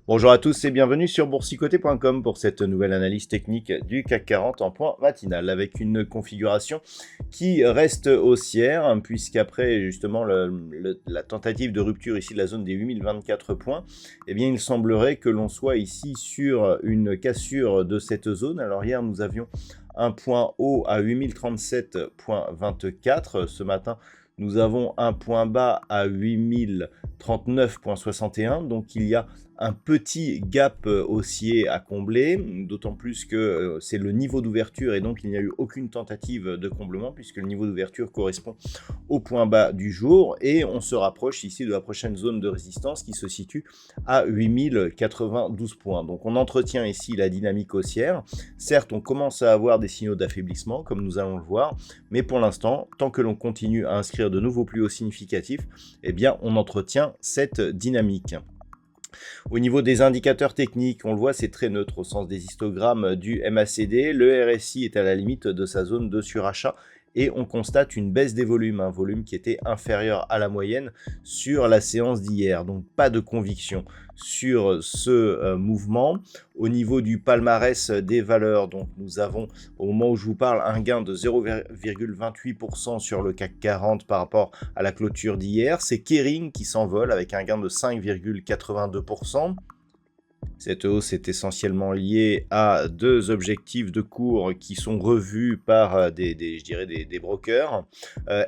Bonjour à tous et bienvenue sur boursicoté.com pour cette nouvelle analyse technique du CAC 40 en point matinal avec une configuration qui reste haussière puisqu'après justement la tentative de rupture ici de la zone des 8024 points, eh bien il semblerait que l'on soit ici sur une cassure de cette zone. Alors hier nous avions un point haut à 8037.24, ce matin nous avons un point bas à 8039.61, donc il y a un petit gap haussier à combler, d'autant plus que c'est le niveau d'ouverture et donc il n'y a eu aucune tentative de comblement puisque le niveau d'ouverture correspond au point bas du jour et on se rapproche ici de la prochaine zone de résistance qui se situe à 8092 points. Donc on entretient ici la dynamique haussière. Certes, on commence à avoir des signaux d'affaiblissement comme nous allons le voir, mais pour l'instant, tant que l'on continue à inscrire de nouveaux plus hauts significatifs, eh bien on entretient cette dynamique. Au niveau des indicateurs techniques, on le voit, c'est très neutre au sens des histogrammes du MACD. Le RSI est à la limite de sa zone de surachat et on constate une baisse des volumes, un volume qui était inférieur à la moyenne sur la séance d'hier. Donc pas de conviction sur ce mouvement. Au niveau du palmarès des valeurs, donc nous avons au moment où je vous parle un gain de 0,28% sur le CAC 40 par rapport à la clôture d'hier. C'est Kering qui s'envole avec un gain de 5,82%. Cette hausse est essentiellement liée à deux objectifs de cours qui sont revus par des brokers.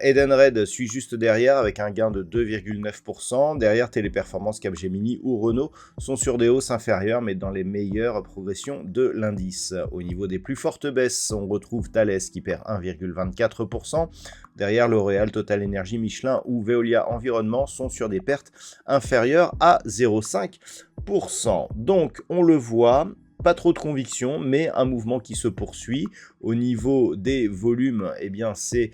Edenred suit juste derrière avec un gain de 2,9%. Derrière, Téléperformance, Capgemini ou Renault sont sur des hausses inférieures mais dans les meilleures progressions de l'indice. Au niveau des plus fortes baisses, on retrouve Thales qui perd 1,24%. Derrière, L'Oréal, Total Energy, Michelin ou Veolia Environnement sont sur des pertes inférieures à 0,5%. Donc, on le voit, pas trop de conviction, mais un mouvement qui se poursuit. Au niveau des volumes, eh bien, c'est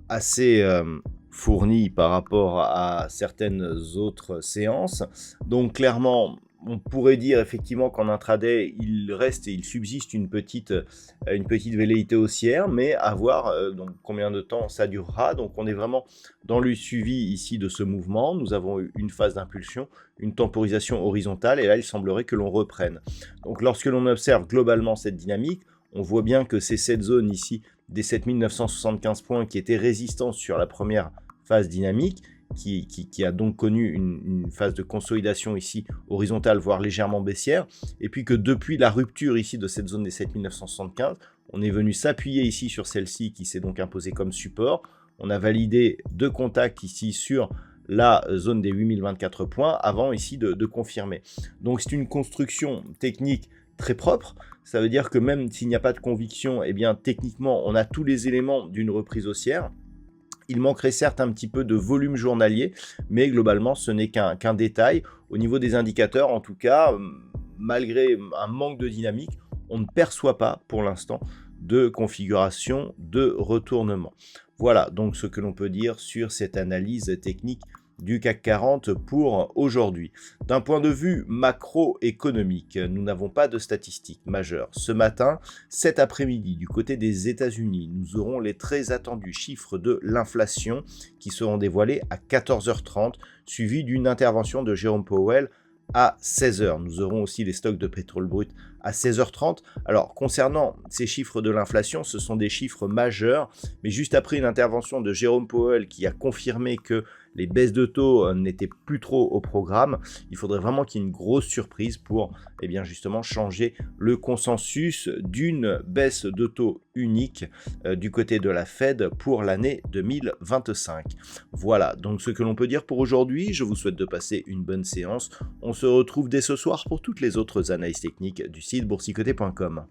assez fourni par rapport à certaines autres séances. Donc, clairement, on pourrait dire effectivement qu'en intraday, il reste et il subsiste une petite velléité haussière, mais à voir donc combien de temps ça durera. Donc on est vraiment dans le suivi ici de ce mouvement. Nous avons eu une phase d'impulsion, une temporisation horizontale, et là il semblerait que l'on reprenne. Donc lorsque l'on observe globalement cette dynamique, on voit bien que c'est cette zone ici des 7975 points qui était résistance sur la première phase dynamique, qui a donc connu une phase de consolidation ici horizontale, voire légèrement baissière, et puis que depuis la rupture ici de cette zone des 7975, on est venu s'appuyer ici sur celle-ci qui s'est donc imposée comme support. On a validé deux contacts ici sur la zone des 8024 points avant ici de confirmer. Donc c'est une construction technique très propre. Ça veut dire que même s'il n'y a pas de conviction, eh bien techniquement on a tous les éléments d'une reprise haussière. Il manquerait certes un petit peu de volume journalier, mais globalement, ce n'est qu'un détail. Au niveau des indicateurs, en tout cas, malgré un manque de dynamique, on ne perçoit pas pour l'instant de configuration de retournement. Voilà donc ce que l'on peut dire sur cette analyse technique du CAC 40 pour aujourd'hui. D'un point de vue macroéconomique, nous n'avons pas de statistiques majeures. Ce matin, cet après-midi, du côté des États-Unis, nous aurons les très attendus chiffres de l'inflation qui seront dévoilés à 14h30, suivis d'une intervention de Jérôme Powell à 16h. Nous aurons aussi les stocks de pétrole brut à 16h30. Alors, concernant ces chiffres de l'inflation, ce sont des chiffres majeurs, mais juste après une intervention de Jérôme Powell qui a confirmé que les baisses de taux n'étaient plus trop au programme, il faudrait vraiment qu'il y ait une grosse surprise pour bien justement changer le consensus d'une baisse de taux unique du côté de la Fed pour l'année 2025. Voilà donc ce que l'on peut dire pour aujourd'hui. Je vous souhaite de passer une bonne séance. On se retrouve dès ce soir pour toutes les autres analyses techniques du site boursicoté.com.